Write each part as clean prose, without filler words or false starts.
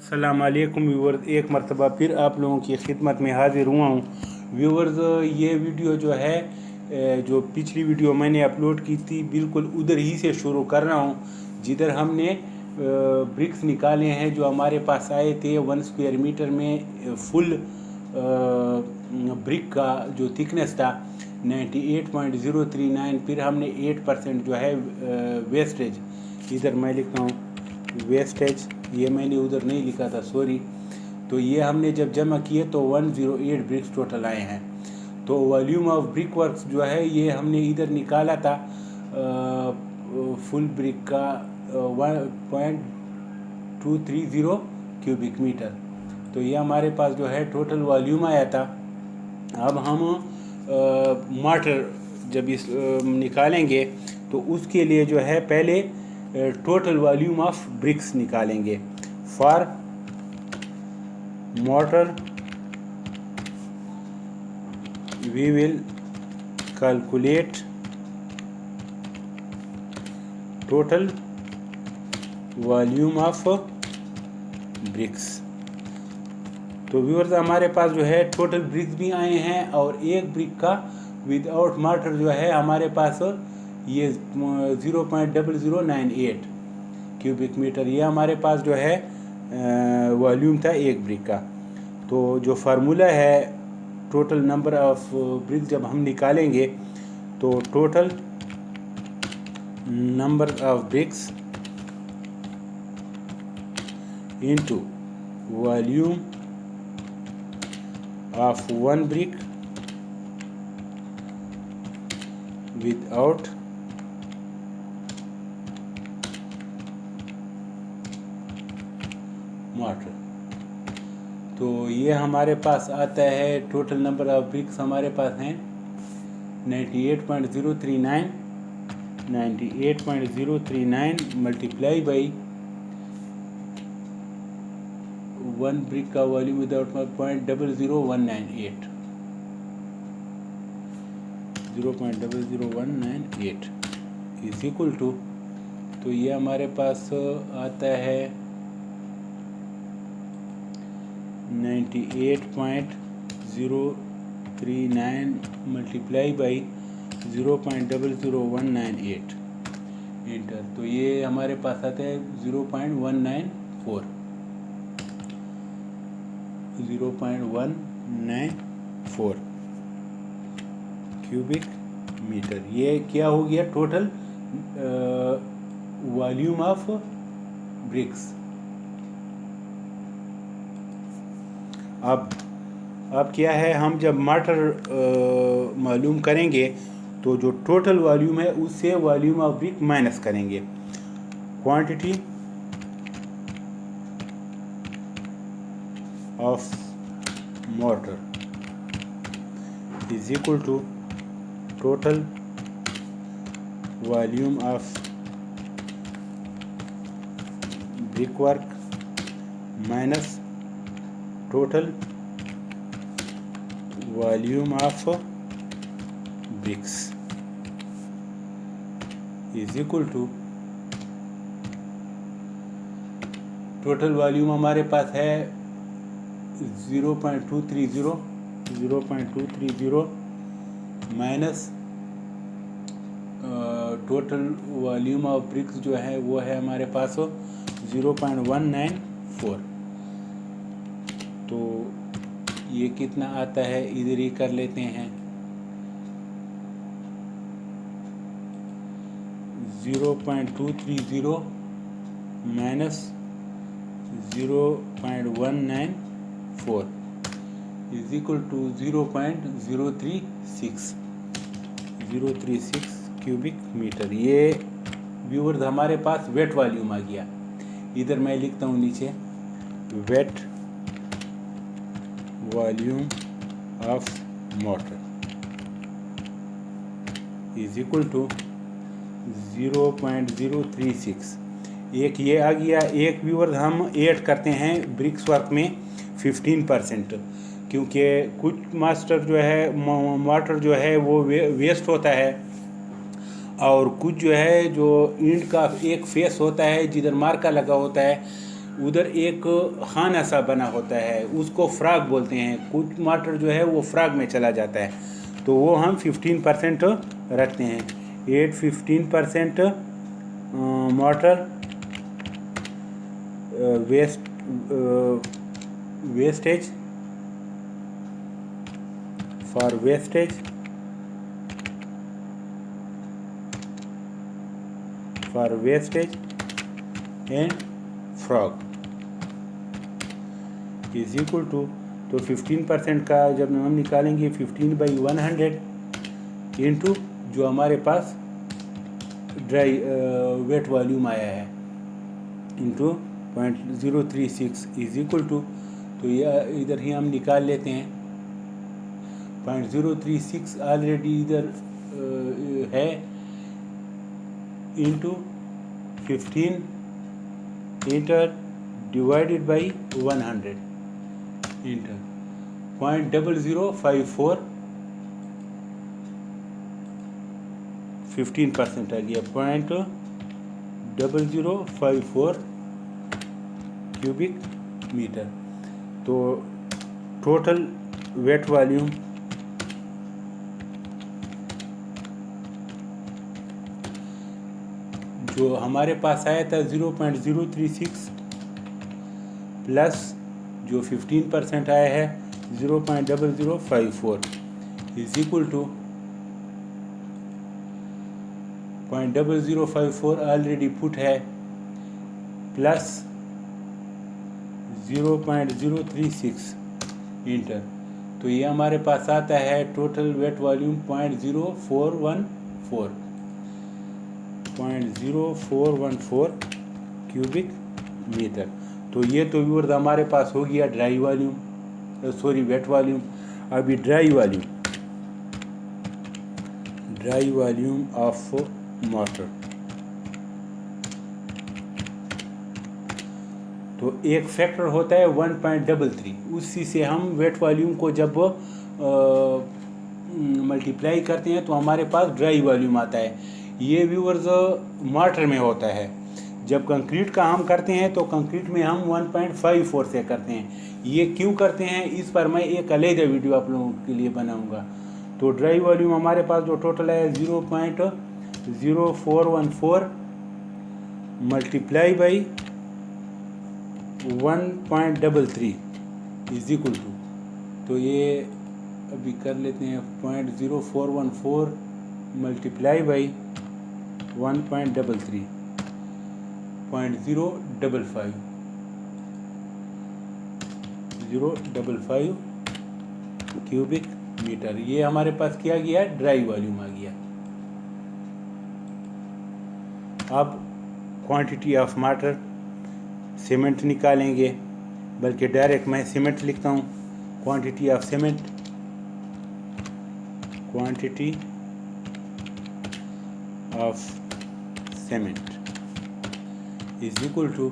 अस्सलाम वालेकुम व्यूवर्स, एक मरतबा फिर आप लोगों की खिदमत में हाजिर हुआ हूँ। व्यूवर्स, ये वीडियो जो है जो पिछली वीडियो मैंने अपलोड की थी बिल्कुल उधर ही से शुरू कर रहा हूँ जिधर हमने ब्रिक्स निकाले हैं जो हमारे पास आए थे 1 स्क्वायर मीटर में फुल ब्रिक का जो थिकनेस था 98.039। फिर हमने 8% जो है वेस्टेज, इधर मैं लिखता हूँ वेस्टेज, ये मैंने उधर नहीं लिखा था, सॉरी। तो ये हमने जब जमा किए तो 108 ब्रिक्स टोटल आए हैं। तो वॉल्यूम ऑफ ब्रिक वर्क्स जो है ये हमने इधर निकाला था फुल ब्रिक का 1.230 क्यूबिक मीटर। तो ये हमारे पास जो है टोटल वॉल्यूम आया था। अब हम मार्टर जब इस निकालेंगे तो उसके लिए जो है पहले टोटल वॉल्यूम ऑफ ब्रिक्स निकालेंगे। For mortar we will calculate total volume of bricks. तो व्यूअर्स, हमारे पास जो है टोटल ब्रिक्स भी आए हैं और एक ब्रिक का विदाउट मार्टर जो है हमारे पास ये 0.0098 क्यूबिक मीटर, ये हमारे पास जो है वॉल्यूम था एक ब्रिक का। तो जो फार्मूला है टोटल नंबर ऑफ ब्रिक्स जब हम निकालेंगे तो total number of BRICS into volume of one brick without mortar। तो ये हमारे पास आता है टोटल नंबर ऑफ ब्रिक्स हमारे पास हैं 98.039 मल्टीप्लाई बाई वन ब्रिक का volume without 0.00198 is equal to, तो ये हमारे पास आता है 98.039 मल्टीप्लाई बाई 0.00198 इंटर। तो ये हमारे पास आता है 0.194 क्यूबिक मीटर। ये क्या हो गया टोटल वॉल्यूम ऑफ ब्रिक्स। अब क्या है, हम जब मार्टर मालूम करेंगे तो जो टोटल वॉल्यूम है उससे वॉल्यूम ऑफ ब्रिक माइनस करेंगे। Quantity of mortar is equal to total volume of brickwork minus total volume of bricks is equal to total volume हमारे पास है 0.230 minus total volume of BRICS जो है वो है हमारे पास 0.194। तो ये कितना आता है इधर ही कर लेते हैं, 0.230 minus 0.194 is equal to 0.036 cubic metre. ये व्यूअर्स हमारे पास वेट वॉल्यूम आ गया। इधर मैं लिखता हूँ नीचे wet volume of mortar is equal to 0.036। एक ये आ गया। एक व्यूअर्स हम ऐड करते हैं ब्रिक्स वर्क में 15%, क्योंकि कुछ मास्टर जो है वाटर जो है वो वेस्ट होता है और कुछ जो है जो इंड का एक फेस होता है जिधर मार्का लगा होता है उधर एक खाना सा बना होता है, उसको फ्राग बोलते हैं। कुछ मोटर जो है वो फ्राग में चला जाता है, तो वो हम 15% रखते हैं। 15% mortar wastage for wastage and frog is equal to, तो 15% का जब हम निकालेंगे 15/100 इंटू जो हमारे पास ड्राई वेट वॉल्यूम आया है इंटू 0.036 इज इक्वल टू, तो ये इधर ही हम निकाल लेते हैं। 0.036 ऑलरेडी इधर है into 15 inter divided by 100 inter 0.0054 15% आ गया 0.0054 क्यूबिक मीटर। तो टोटल वेट वॉल्यूम जो हमारे पास आया था 0.036 प्लस जो 15% आया है 0.0054 is equal to 0.0054 already put है प्लस 0.036 इंटर, तो ये हमारे पास आता है total wet volume 0.0414 cubic metre. तो ये तो व्यूअर्स हमारे पास हो गया dry volume, sorry wet volume. अभी ड्राई वॉल्यूम ऑफ मोटर, तो एक फैक्टर होता है 1.33, उसी से हम वेट वॉल्यूम को जब मल्टीप्लाई करते हैं तो हमारे पास ड्राई वॉल्यूम आता है। ये व्यूअर्स मोटर में होता है। जब कंक्रीट का हम करते हैं तो कंक्रीट में हम 1.54 से करते हैं। ये क्यों करते हैं इस पर मैं एक अलग वीडियो आप लोगों के लिए बनाऊंगा। तो ड्राई वॉल्यूम हमारे पास जो टोटल है 0.0414 multiply by 1.33 is equal to, तो ये अभी कर लेते हैं 0.0414 मल्टीप्लाई बाई 1.33 0.055 क्यूबिक मीटर। ये हमारे पास क्या गया, ड्राई वॉल्यूम आ गया। अब क्वांटिटी ऑफ वाटर सीमेंट निकालेंगे, बल्कि डायरेक्ट मैं सीमेंट लिखता हूँ। Quantity of cement is equal to,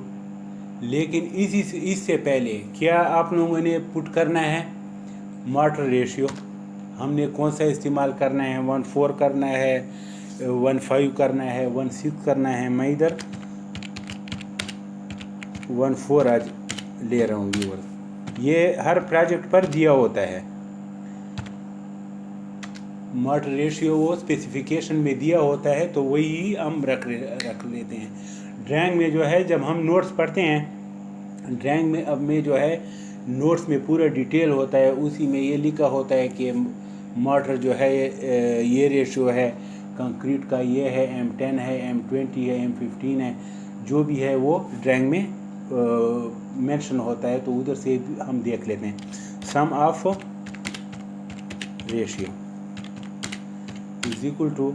लेकिन इससे पहले क्या आप लोगों ने पुट करना है वाटर रेशियो। हमने कौन सा इस्तेमाल करना है, 1:4 करना है, 1:5 करना है, 1:6 करना है। मैं इधर 1:4 आज ले रहा हूँ व्यूअर्स। ये हर प्रोजेक्ट पर दिया होता है वाटर रेशियो, वो स्पेसिफिकेशन में दिया होता है, तो वही हम रख लेते हैं। ड्राइंग में जो है जब हम नोट्स पढ़ते हैं, ड्राइंग में अब में जो है नोट्स में पूरा डिटेल होता है, उसी में ये लिखा होता है कि मोटर जो है ये रेशियो है, कंक्रीट का ये है, M10 है, M20 है, M15 है, जो भी है वो ड्राइंग में मेंशन होता है, तो उधर से हम देख लेते हैं। Sum of ratio is equal to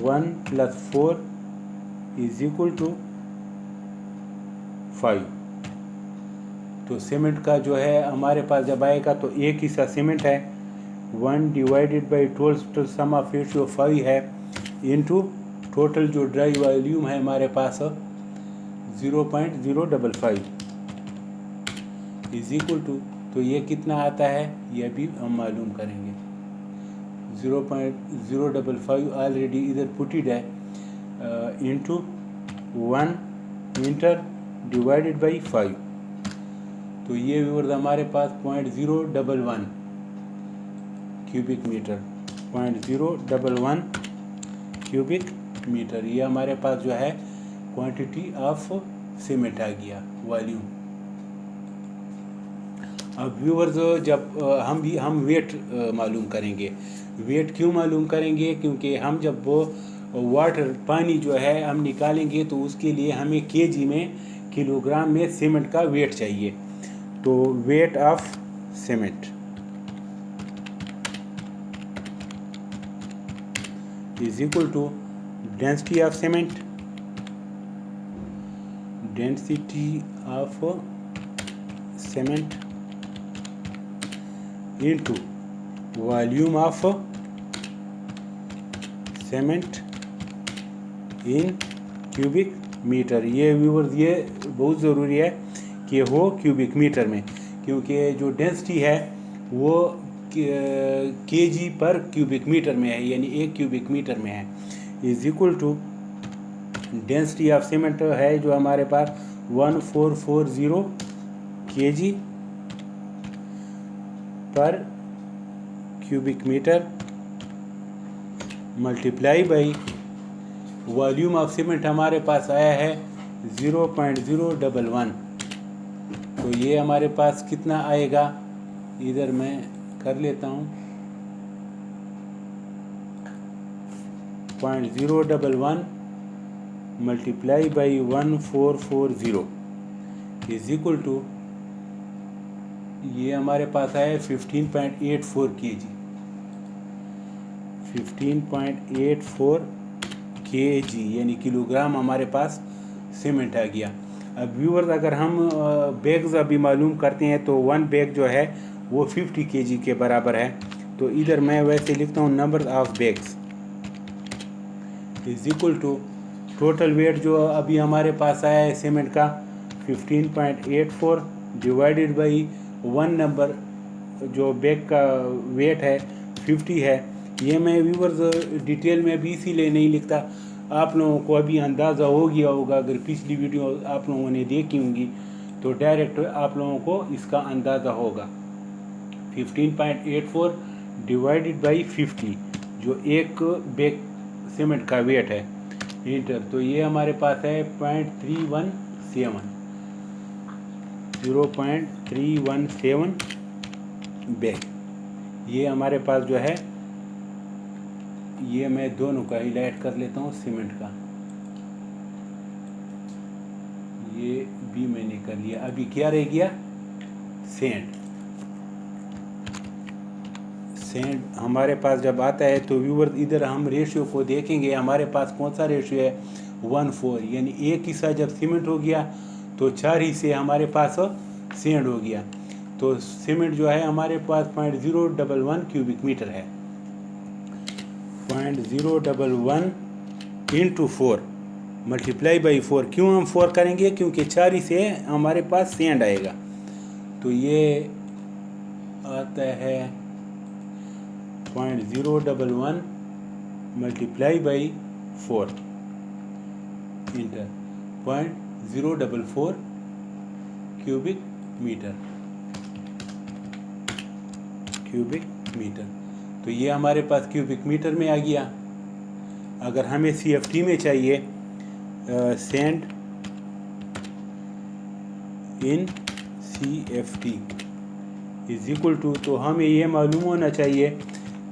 1 + 4 is equal to 5। तो सीमेंट का जो है हमारे पास जब आएगा तो एक हिस्सा सीमेंट है, 1/12 टोटल सम ऑफ रेशियो 5 है, इनटू टोटल जो ड्राई वॉल्यूम है हमारे पास 0.055 इज इक्वल टू, तो ये कितना आता है ये भी हम मालूम करेंगे। 0.055 ऑलरेडी इधर पुटिड है, इंटू 1 इंटर डिवाइडेड बाई 5 तो ये व्यूअर्स हमारे पास 0.011 क्यूबिक मीटर, 0.011 क्यूबिक मीटर, ये हमारे पास जो है क्वांटिटी ऑफ सीमेंट आ गया, वॉल्यूम। अब व्यूअर्स जब हम वेट मालूम करेंगे। वेट क्यों मालूम करेंगे? क्योंकि हम जब वो वाटर पानी जो है हम निकालेंगे तो उसके लिए हमें केजी में, किलोग्राम में सीमेंट का वेट चाहिए। तो weight of cement is equal to density of cement, density of cement into volume of cement in cubic metre. ये व्यूअर्स ये बहुत ज़रूरी है कि हो क्यूबिक मीटर में, क्योंकि जो डेंसिटी है वो केजी पर क्यूबिक मीटर में है, यानी 1 क्यूबिक मीटर में है। Is equal to density of cement है जो हमारे पास 1440 KG per cubic metre multiply by volume of cement हमारे पास आया है 0.011। तो ये हमारे पास कितना आएगा, इधर मैं कर लेता हूँ, 0.011 multiply by 1440 is equal to, ये हमारे पास आया 15.84 केजी, 15.84 केजी यानी किलोग्राम हमारे पास सीमेंट आ गया। अब व्यूअर्स अगर हम बैग्स अभी मालूम करते हैं तो 1 बैग जो है वो 50 केजी के बराबर है। तो इधर मैं वैसे लिखता हूँ number of bags is equal to total weight जो अभी हमारे पास आया है सीमेंट का 15.84 डिवाइडेड बाई 1 नंबर जो बैग का वेट है 50 है। ये मैं व्यूअर्स डिटेल में भी इसीलिए नहीं लिखता, आप लोगों को अभी अंदाज़ा हो गया होगा, अगर पिछली वीडियो आप लोगों ने देखी होंगी तो डायरेक्ट आप लोगों को इसका अंदाज़ा होगा। 15.84 डिवाइडेड बाई 50 जो एक बैग सीमेंट का वेट है, इंटर, तो ये हमारे पास है 0.317 बैग। ये हमारे पास जो है, ये मैं दोनों का हाईलाइट कर लेता हूँ सीमेंट का, ये भी मैंने कर लिया। अभी क्या रह गया, सैंड हमारे पास जब आता है तो व्यूअर इधर हम रेशियो को देखेंगे, हमारे पास कौन सा रेशियो है 1:4, यानी एक हिस्सा जब सीमेंट हो गया तो 4 हिस्से हमारे पास सैंड हो गया। तो सीमेंट जो है हमारे पास 0.011 क्यूबिक मीटर है, 0.011 इंटू 4 मल्टीप्लाई बाई 4। क्यों हम 4 करेंगे, क्योंकि 4 हिस्से हमारे पास सैंड आएगा। तो ये आता है 0.011 multiply by 4 into 0.044 cubic metre. तो ये हमारे पास क्यूबिक मीटर में आ गया। अगर हमें CFT में चाहिए sand in CFT is equal to, तो हमें ये मालूम होना चाहिए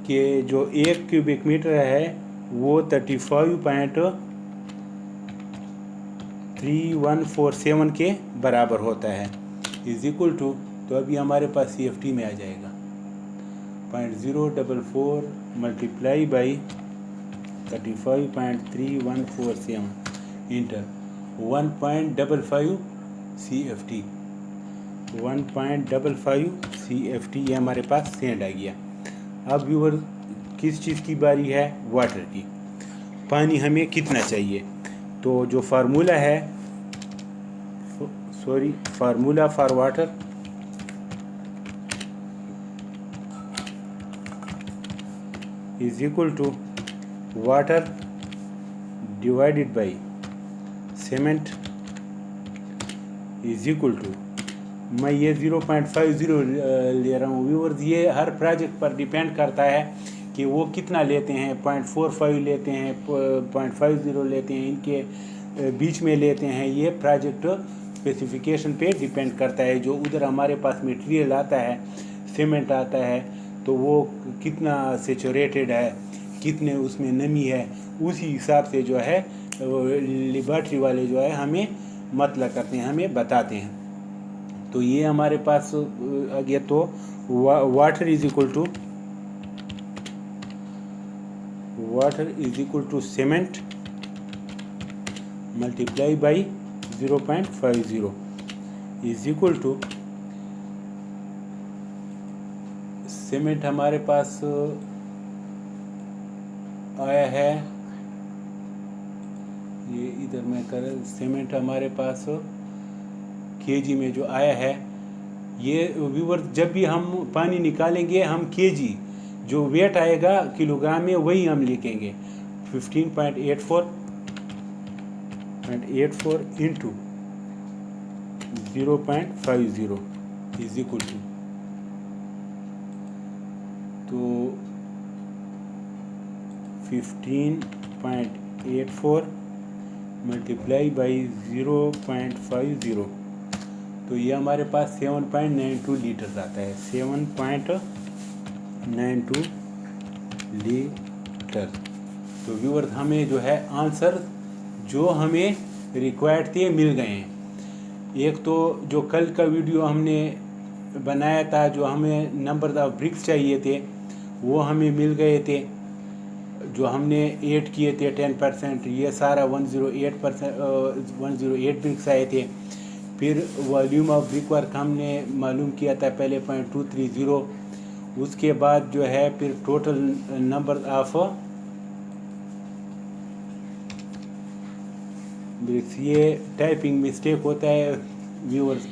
कि जो 1 क्यूबिक मीटर है वो 35.3147 के बराबर होता है, इज इक्वल टू, तो अभी हमारे पास CFT में आ जाएगा 0.044 multiply by 35.3147 inter 1.55 CFT, 1.55 CFT ये हमारे पास सैंड आ गया। अब व्यूअर किस चीज़ की बारी है, वाटर की। पानी हमें कितना चाहिए, तो जो फार्मूला है, formula for water is equal to water divided by cement is equal to मैं ये 0.50 ले रहा हूँ व्यूअर्स। ये हर प्रोजेक्ट पर डिपेंड करता है कि वो कितना लेते हैं, 0.45 लेते हैं, 0.50 लेते हैं, इनके बीच में लेते हैं। ये प्रोजेक्ट स्पेसिफिकेशन पे डिपेंड करता है। जो उधर हमारे पास मटेरियल आता है, सीमेंट आता है, तो वो कितना सेचुरेटेड है, कितने उसमें नमी है, उसी हिसाब से जो है लेबॉर्ट्री वाले जो है हमें मतलब करते हैं, हमें बताते हैं। तो ये हमारे पास आ गया। तो water is equal to cement multiply by 0.50 is equal to cement हमारे पास आया है, ये इधर में कर, सीमेंट हमारे पास केजी में जो आया है, ये व्यूअर जब भी हम पानी निकालेंगे हम केजी जो वेट आएगा किलोग्राम में वही हम लिखेंगे। 15.84 इंटू 0.50 इज इक्वल टू, तो 15.84 मल्टीप्लाई बाई 0.50, तो ये हमारे पास 7.92 लीटर आता है। 7.92 लीटर। तो व्यूअर्स हमें जो है आंसर जो हमें रिक्वायर्ड थे मिल गए हैं। एक तो जो कल का वीडियो हमने बनाया था, जो हमें नंबर ऑफ ब्रिक्स चाहिए थे वो हमें मिल गए थे, जो हमने 8 किए थे 10%, ये सारा 108 ब्रिक्स आए थे। फिर वॉल्यूम ऑफ ब्रिक वर्क हमने मालूम किया था पहले 0.230। उसके बाद जो है फिर टोटल नंबर ऑफ ब्रिक्स, ये टाइपिंग मिस्टेक होता है व्यूअर्स।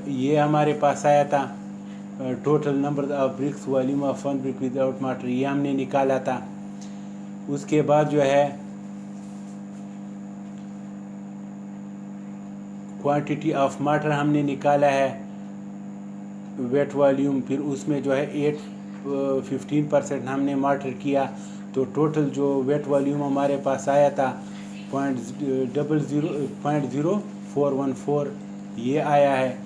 ये हमारे पास आया था total number of BRICS volume of one brick without martyr, ये हमने निकाला था। उसके बाद जो है क्वांटिटी ऑफ मार्टर हमने निकाला है, वेट वॉल्यूम, फिर उसमें जो है 15% हमने मार्टर किया, तो टोटल जो वेट वॉल्यूम हमारे पास आया था 0.0414 ये आया है।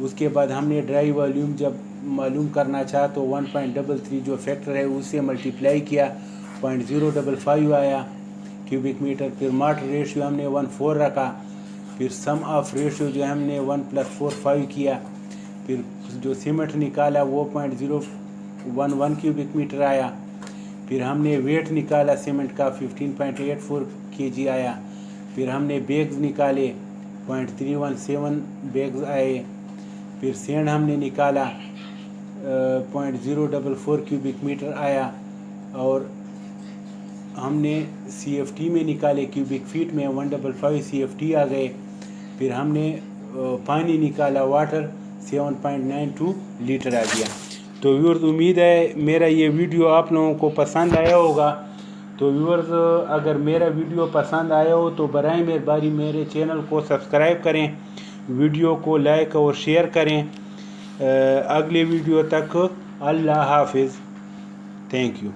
उसके बाद हमने ड्राई वॉल्यूम जब मालूम करना चाहा तो 1.33 जो फैक्टर है उससे मल्टीप्लाई किया, 0.055 आया क्यूबिक मीटर। फिर मार्टर रेशियो हमने 1:4 रखा। फिर सम ऑफ रेशियो जो हमने 1+45 किया। फिर जो सीमेंट निकाला वो 0.011 क्यूबिक मीटर आया। फिर हमने वेट निकाला सीमेंट का 15.84 kg आया। फिर हमने बैग्स निकाले 0.317 बैग्स आए। फिर सैंड हमने निकाला 0.044 क्यूबिक मीटर आया। और हमने CFT में निकाले क्यूबिक फीट में 155 CFT आ गए। फिर हमने पानी निकाला वाटर 7.92 लीटर आ गया। तो व्यूअर्स उम्मीद है मेरा ये वीडियो आप लोगों को पसंद आया होगा। तो व्यूअर्स अगर मेरा वीडियो पसंद आया हो तो बराए मेहरबानी मेरे चैनल को सब्सक्राइब करें, वीडियो को लाइक और शेयर करें। अगले वीडियो तक अल्लाह हाफिज़। Thank you.